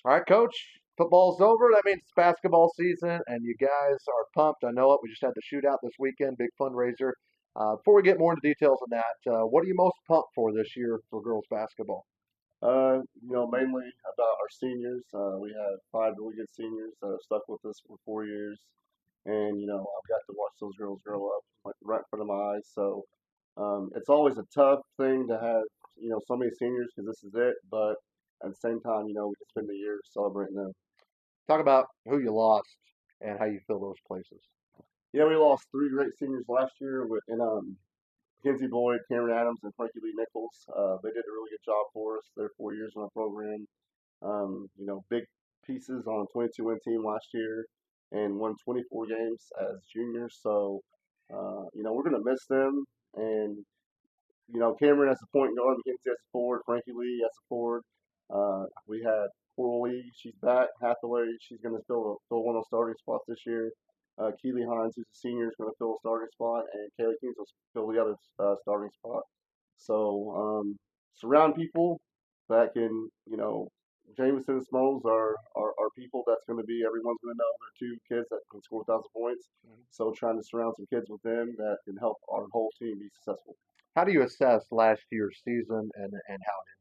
All right, Coach. Football's over. That means it's basketball season, and you guys are pumped. I know it. We just had the shootout this weekend, big fundraiser. Before we get more into details on that, what are you most pumped for this year for girls basketball? Mainly about our seniors. We have five really good seniors that have stuck with us for 4 years, and I've got to watch those girls grow up like right in front of my eyes. So it's always a tough thing to have so many seniors because this is it, but at the same time, we can spend the year celebrating them. Talk about who you lost and how you fill those places. Yeah, we lost three great seniors last year in Mackenzie Boyd, Cameron Adams, and Frankie Lee Nichols. They did a really good job for us. They're 4 years in our program. Big pieces on a 22-win team last year and won 24 games as juniors. So, we're going to miss them. And, Cameron as a point guard, McKenzie as a forward, Frankie Lee as a forward. We had Coral Lee, she's back. Hathaway, she's going to fill one of those starting spots this year. Keely Hines, who's a senior, is going to fill a starting spot, and Kaylee Kings will fill the other starting spot. So surround people that can, Jameson and Smalls are people that's going to be everyone's going to know. They're two kids that can score 1,000 points. So trying to surround some kids with them that can help our whole team be successful. How do you assess last year's season and how it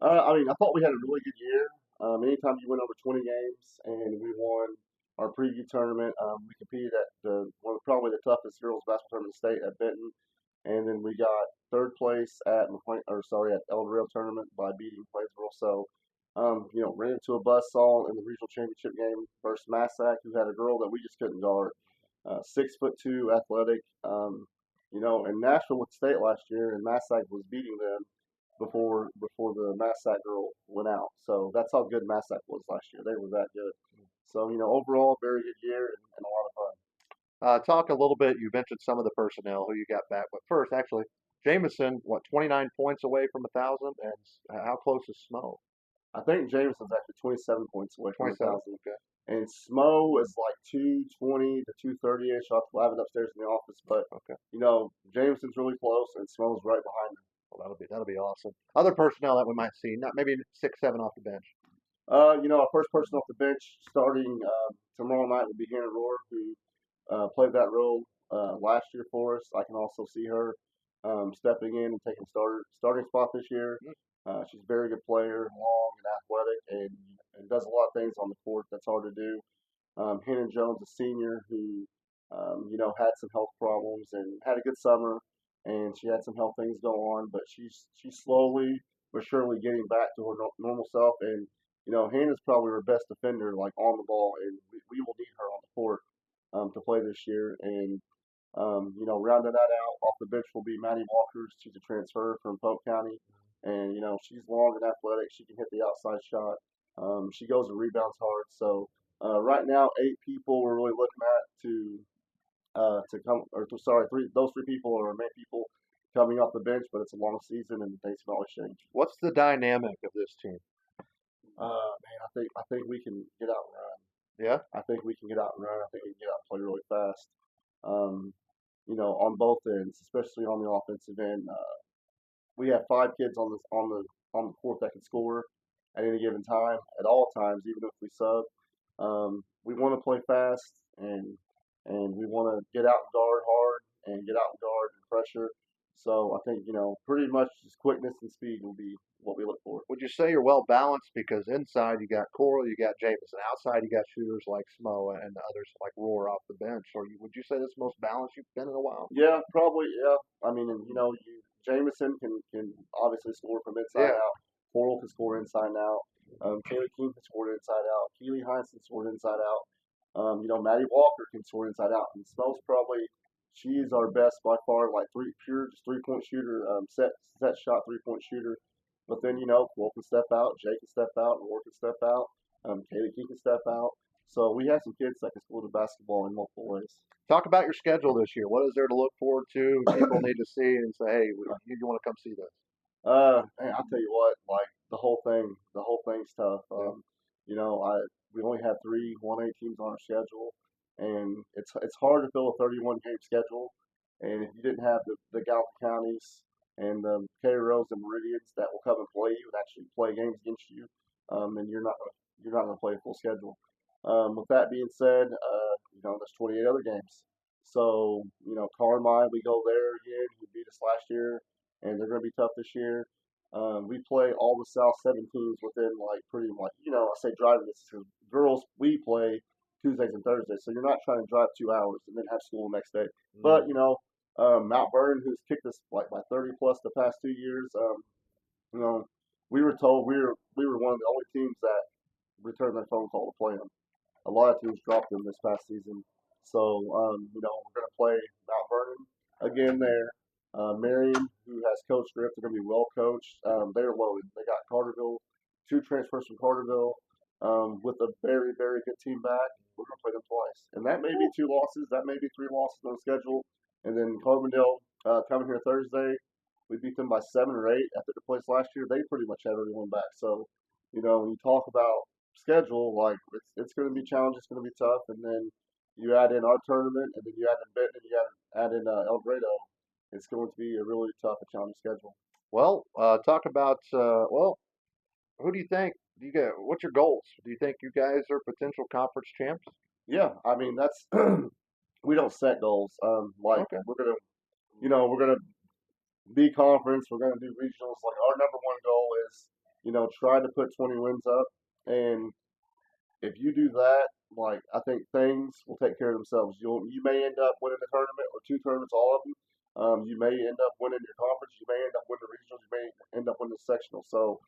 I thought we had a really good year. Anytime you win over 20 games and we won our preview tournament, we competed at probably the toughest girls basketball tournament in the state at Benton, and then we got third place at at El Dorado tournament by beating Playsboro. So, ran into a buzzsaw in the regional championship game versus Massac, who had a girl that we just couldn't guard. 6'2", athletic. And Nashville went state last year, and Massac was beating them before the Massac girl went out. So that's how good Massac was last year. They were that good. So overall, very good year and a lot of fun. Talk a little bit. You mentioned some of the personnel who you got back, but first, actually, Jameson, what, 29 points away from 1,000, and how close is Smo? I think Jameson's actually 27 points away from 27. 1,000. Okay. And Smo is like 220 to 230 ish. I'll have it upstairs in the office. But, Okay. Jameson's really close and Smo's right behind him. Well, that'll be awesome. Other personnel that we might see, not maybe 6, 7 off the bench. Our first person off the bench starting tomorrow night will be Hannah Rohr, who played that role last year for us. I can also see her stepping in and taking starting spot this year. She's a very good player, long and athletic, and does a lot of things on the court that's hard to do. Hannah Jones, a senior who had some health problems and had a good summer, and she had some health things go on, but she's slowly but surely getting back to her normal self. And Hannah's probably her best defender, like on the ball, and we will need her on the court to play this year. And rounding that out, off the bench will be Maddie Walker. She's a transfer from Polk County, and she's long and athletic. She can hit the outside shot. She goes and rebounds hard. So right now, 8 people we're really looking at to come, sorry, three. Those 3 people are our main people coming off the bench, but it's a long season and things can always change. What's the dynamic of this team? Man, I think we can get out and run. Yeah. I think we can get out and run. I think we can get out and play really fast. Um, on both ends, especially on the offensive end. We have 5 kids on the court that can score at any given time, at all times, even if we sub. We want to play fast and we want to get out and guard hard and get out and guard and pressure. So I think pretty much just quickness and speed will be what we look for. Would you say you're well balanced? Because inside you got Coral, you got Jameson. Outside you got shooters like Smo and others like Roar off the bench. Or would you say this is the most balanced you've been in a while? Yeah, probably. Yeah, I mean, and Jameson can obviously score from inside Yeah. out. Coral can score inside and out. Kaylee King can score inside out. Keely Hines can score inside out. Maddie Walker can score inside out. And Smells probably she's our best by far, like just 3-point shooter, set shot 3-point shooter. But then Cole can step out, Jay can step out, Roar can step out, Kaylee King can step out. So we have some kids that can score the basketball in multiple ways. Talk about your schedule this year. What is there to look forward to? People need to see and say, hey, you want to come see this. Man, I'll tell you what, like the whole thing's tough. We only have 3 1A teams on our schedule, and it's hard to fill a 31 game schedule. And if you didn't have the Gallatin counties and the Caros and Meridians that will come and play you and actually play games against you, and you're not gonna play a full schedule. With that being said, there's 28 other games. So, Carmine, we go there again, who beat us last year, and they're going to be tough this year. We play all the South 7 teams within, like, pretty much, I say driving distance. 'Cause girls, we play Tuesdays and Thursdays, so you're not trying to drive 2 hours and then have school the next day. But, Mount Vernon, who's kicked us, like, by 30 plus the past 2 years, you know, we were told we were one of the only teams that returned their phone call to play them. A lot of teams dropped them this past season. So, we're going to play Mount Vernon again there. Marion, who has Coach Griff, they're going to be well coached. They're loaded. They got Carterville, 2 transfers from Carterville, with a very, very good team back. We're going to play them twice. And that may be 2 losses. That may be 3 losses on the schedule. And then Carbondale coming here Thursday. We beat them by 7 or 8 after the place last year. They pretty much have everyone back. So, when you talk about schedule, like it's going to be challenging, it's going to be tough, and then you add in our tournament, and then you add in Benton, and you add in El Dorado. It's going to be a really tough and challenging schedule. Well, talk about who do you think? Do you get what's your goals? Do you think you guys are potential conference champs? Yeah, I mean that's we don't set goals. Like Okay. we're gonna be conference. We're gonna do regionals. Like our number one goal is try to put 20 wins up, and if you do that, like I think things will take care of themselves. You may end up winning a tournament or 2 tournaments, all of them. You may end up winning your conference. You may end up winning the regionals. You may end up winning the sectional. So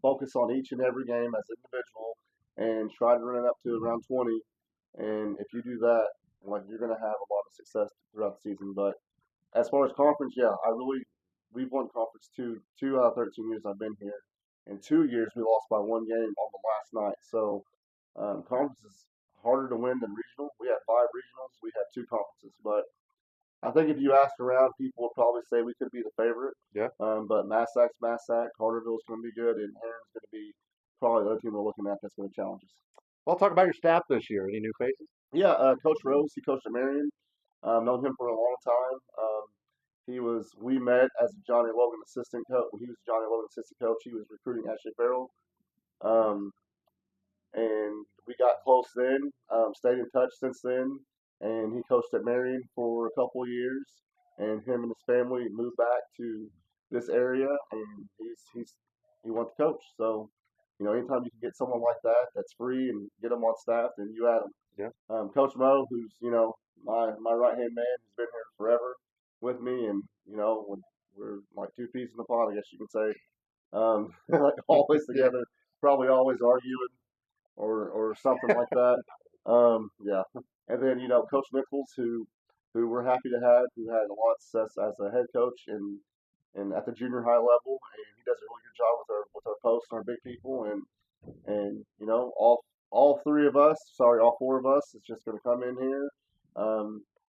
focus on each and every game as an individual and try to run it up to around 20. And if you do that, like you're gonna have a lot of success throughout the season. But as far as conference, yeah, we've won conference two out of 13 years I've been here. In 2 years, we lost by 1 game on the last night. So conference is harder to win than regional. We had 5 regionals. We had 2 conferences. But I think if you asked around, people would probably say we could be the favorite. Yeah. But Massac, Carterville's going to be good, and Heron's going to be probably the other team we're looking at that's going to challenge us. Well, talk about your staff this year. Any new faces? Yeah, Coach Rose, he coached at Marion. Known him for a long time. We met as a Johnny Logan assistant coach. When he was Johnny Logan assistant coach, he was recruiting Ashley Farrell. Um, and we got close then, stayed in touch since then, and he coached at Marion for a couple of years, and him and his family moved back to this area, and he wants to coach. So, anytime you can get someone like that that's free and get them on staff, then you add them. Yeah. Coach Mo, who's my right hand man, he's been here forever with me, and when we're like 2 peas in the pot, I guess you can say, like always together, probably always arguing or something like that. Yeah. And then Coach Nichols, who we're happy to have, who had a lot of success as a head coach and at the junior high level, and he does a really good job with our posts and our big people, and all 3 of us, sorry, all 4 of us, is just going to come in here,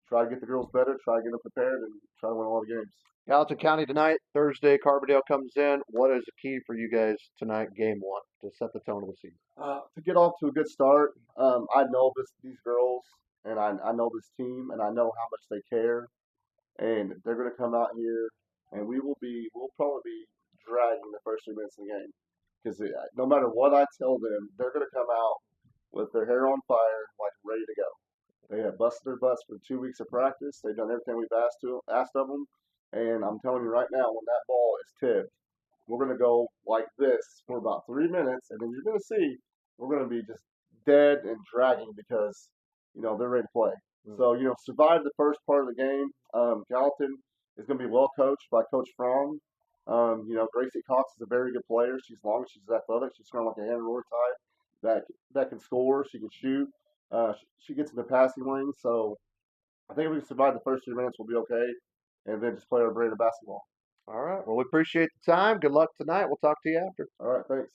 try to get the girls better, try to get them prepared, and try to win a lot of games. Gallatin County tonight, Thursday. Carbondale comes in. What is the key for you guys tonight, game one, to set the tone of the season? To get off to a good start, I know these girls, and I know this team, and I know how much they care, and they're going to come out here, and we'll probably be dragging the first 3 minutes of the game, because no matter what I tell them, they're going to come out with their hair on fire, like ready to go. They have busted their butts for 2 weeks of practice. They've done everything we've asked of them, and I'm telling you right now, when that ball is tipped, we're going to go like this for about 3 minutes, and then you're going to see we're going to be just dead and dragging because they're ready to play. So survive the first part of the game. Gallatin is going to be well coached by Coach Fromm. Gracie Cox is a very good player. She's long, she's athletic, she's kind of like a Hannah Roar type that can score. She can shoot. She gets in the passing lane. So I think if we can survive the first 3 minutes, we'll be okay, and then just play our brand of basketball. All right. Well, we appreciate the time. Good luck tonight. We'll talk to you after. All right. Thanks.